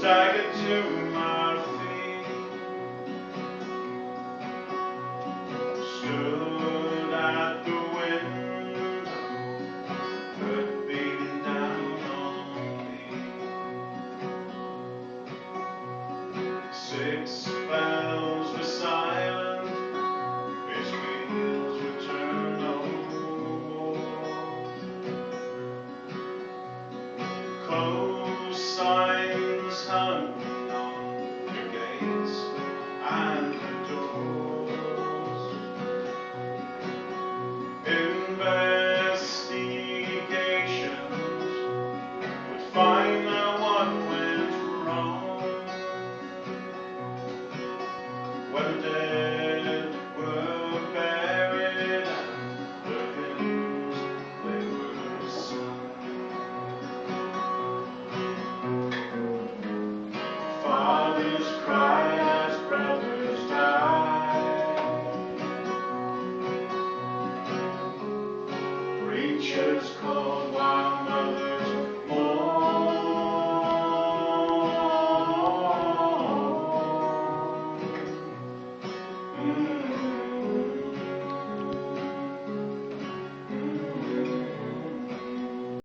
staggered to my feet, stood at the window, earth beating down on me. 6 bells were silent, its wheels were turned over. Close signs hung